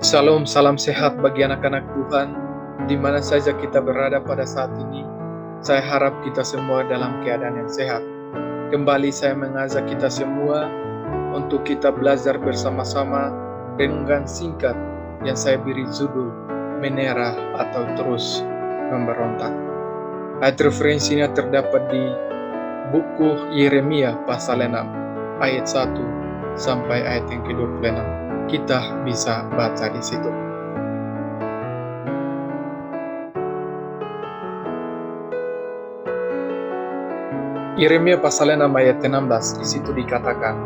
Salam, salam sehat bagi anak-anak Tuhan, di mana saja kita berada pada saat ini. Saya harap kita semua dalam keadaan yang sehat. Kembali saya mengajak kita semua untuk kita belajar bersama-sama renungan singkat yang saya beri judul Menerah atau Terus Memberontak. Ayat referensinya terdapat di buku Yeremia pasal 6, ayat 1 sampai ayat yang ke-26. Kita bisa baca di situ. Yeremia pasal 6 ayat 16, di situ dikatakan,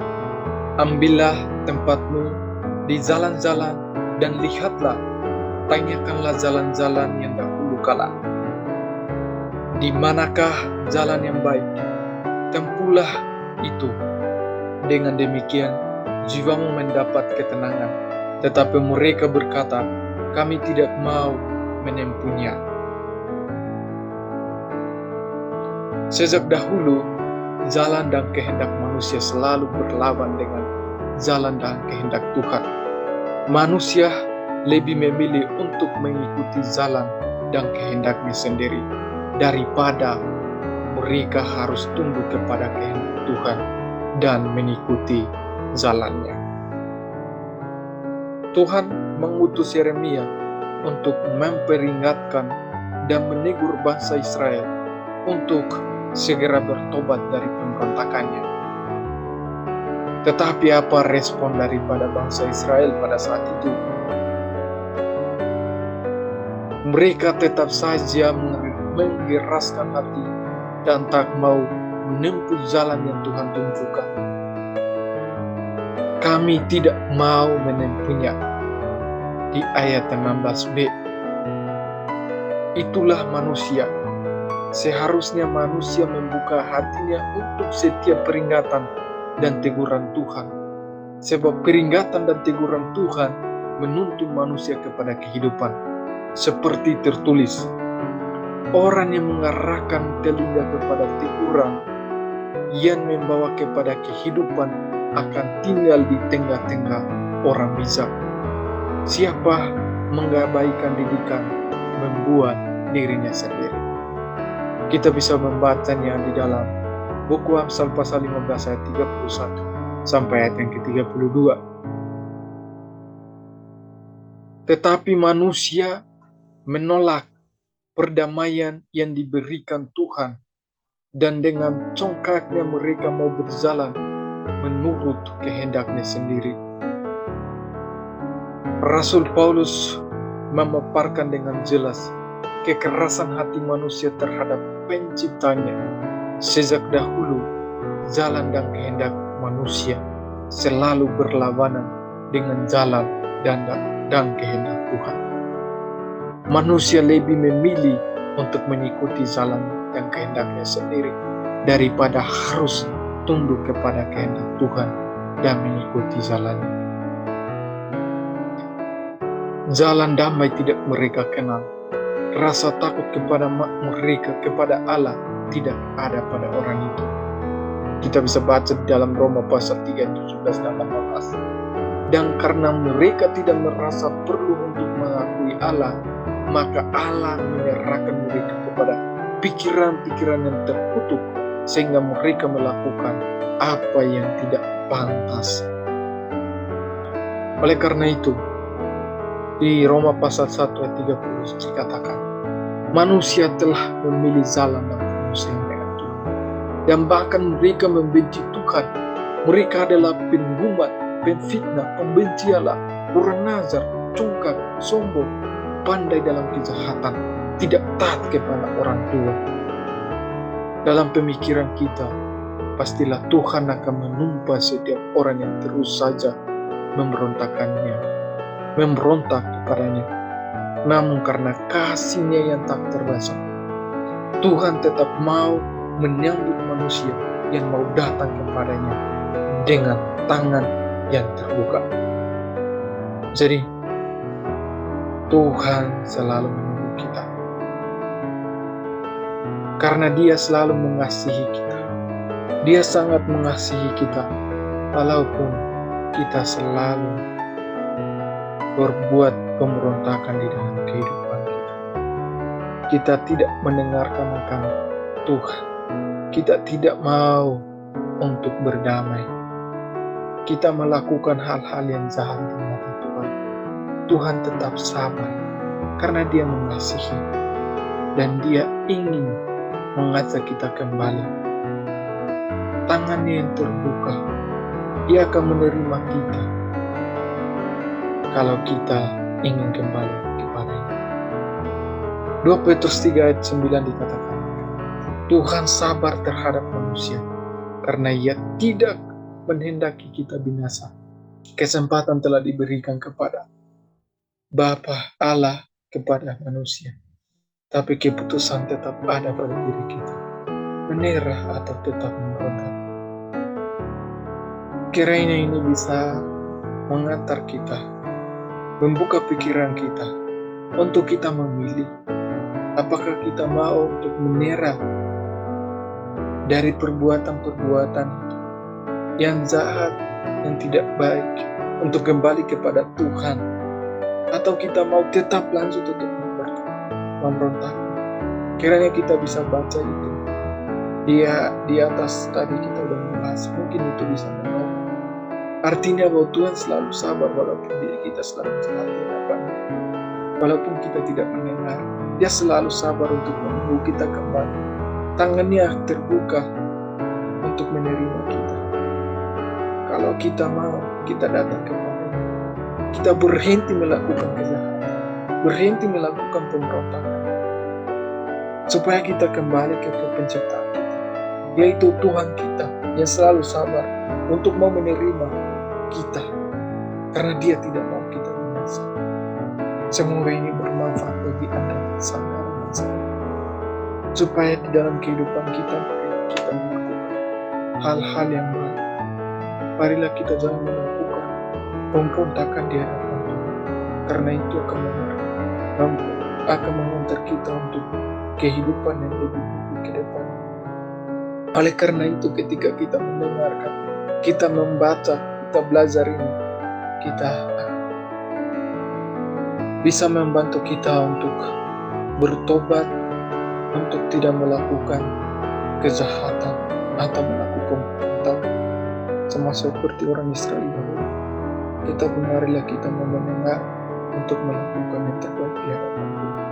"Ambillah tempatmu di jalan-jalan dan lihatlah, tanyakanlah jalan-jalan yang dahulu kala. Di manakah jalan yang baik? Tempuhlah itu. Dengan demikian, jiwamu mendapat ketenangan." Tetapi mereka berkata, "Kami tidak mau menempuhnya." Sejak dahulu, jalan dan kehendak manusia selalu berlawan dengan jalan dan kehendak Tuhan. Manusia lebih memilih untuk mengikuti jalan dan kehendaknya sendiri daripada mereka harus tunduk kepada kehendak Tuhan dan mengikuti jalannya. Tuhan mengutus Yeremia untuk memperingatkan dan menegur bangsa Israel untuk segera bertobat dari pemberontakannya. Tetapi apa respon daripada bangsa Israel pada saat itu? Mereka tetap saja mengeraskan hati dan tak mau menempuh jalan yang Tuhan tunjukkan. "Kami tidak mau menempuhnya," di ayat 16b. Itulah manusia. Seharusnya manusia membuka hatinya untuk setiap peringatan dan teguran Tuhan. Sebab peringatan dan teguran Tuhan menuntun manusia kepada kehidupan. Seperti tertulis, "Orang yang mengarahkan telinga kepada teguran yang membawa kepada kehidupan akan tinggal di tengah-tengah orang bijak. Siapa mengabaikan didikan membuat dirinya sendiri." Kita bisa membacanya di dalam buku Amsal pasal 15 ayat 31 sampai ayat yang ke-32. Tetapi manusia menolak perdamaian yang diberikan Tuhan, dan dengan congkaknya mereka mau berjalan menurut kehendaknya sendiri. Rasul Paulus memaparkan dengan jelas kekerasan hati manusia terhadap penciptanya. Sejak dahulu, jalan dan kehendak manusia selalu berlawanan dengan jalan dan kehendak Tuhan. Manusia lebih memilih untuk mengikuti jalan dan kehendaknya sendiri daripada harus tunduk kepada kehendak Tuhan dan mengikuti jalannya. Jalan damai tidak mereka kenal. Rasa takut kepada mereka kepada Allah tidak ada pada orang itu. Kita bisa baca dalam Roma pasal 3, 17 dan 18. "Dan karena mereka tidak merasa perlu untuk mengakui Allah, maka Allah menyerahkan mereka kepada pikiran-pikiran yang terkutuk, sehingga mereka melakukan apa yang tidak pantas." Oleh karena itu, di Roma pasal 1 ayat 30 dikatakan, manusia telah memilih jalan dan permusuhan dengan Tuhan, dan bahkan mereka membenci Tuhan. Mereka adalah penggumat, pemfitnah, pembenci Allah, kurang ajar, congkak, sombong, pandai dalam kejahatan, tidak taat kepada orang tua. Dalam pemikiran kita, pastilah Tuhan akan menumpas setiap orang yang terus saja memberontak kepadanya. Namun karena kasih-Nya yang tak terbatas, Tuhan tetap mau menyambut manusia yang mau datang kepadanya dengan tangan yang terbuka. Jadi, Tuhan selalu menunggu kita, karena Dia selalu mengasihi kita. Dia sangat mengasihi kita, walaupun kita selalu berbuat pemberontakan di dalam kehidupan kita. Kita tidak mendengarkan akan Tuhan. Kita tidak mau untuk berdamai. Kita melakukan hal-hal yang jahat di mata Tuhan. Tuhan tetap sabar karena Dia mengasihi dan Dia ingin mengajak kita kembali. Tangannya yang terbuka, Dia akan menerima kita kalau kita ingin kembali kepada-Nya. 2 Petrus 3 ayat 9 dikatakan, Tuhan sabar terhadap manusia karena Ia tidak menghendaki kita binasa. Kesempatan telah diberikan kepada Bapa Allah kepada manusia, tapi keputusan tetap ada pada diri kita, menyerah atau tetap memberontak. Kiranya ini bisa mengantar kita, membuka pikiran kita untuk kita memilih apakah kita mau untuk menyerah dari perbuatan-perbuatan yang jahat, yang tidak baik, untuk kembali kepada Tuhan, atau kita mau tetap lanjut untuk memberontak. Kiranya kita bisa baca itu. Dia di atas tadi kita udah membahas, mungkin itu bisa menolong. Artinya bahwa Tuhan selalu sabar walaupun diri kita selalu jahat di hadapannya. Walaupun kita tidak mendengar, Dia selalu sabar untuk menunggu kita kembali. Tangannya terbuka untuk menerima kita. Kalau kita mau, kita datang kepada-Nya. Kita berhenti melakukan kejahatan, berhenti melakukan pemberontakan, supaya kita kembali ke penciptaan kita, yaitu Tuhan kita yang selalu sabar untuk mau menerima kita, karena Dia tidak mau kita binasa. Semoga ini bermanfaat bagi Anda saudara dan saya, supaya di dalam kehidupan kita melakukan hal-hal yang baik. Marilah kita jangan melakukan pemberontakan di hadapan Tuhan, karena itu akan mengantar kita untuk kehidupan yang lebih baik ke depan. Oleh karena itu, ketika kita mendengarkan, kita membaca, kita belajar ini, kita bisa membantu kita untuk bertobat, untuk tidak melakukan kejahatan atau melakukan pemberontakan sama seperti orang Israel dahulu. Tetapi marilah kita mendengar untuk melakukan yang terbaik di hadapan Tuhan.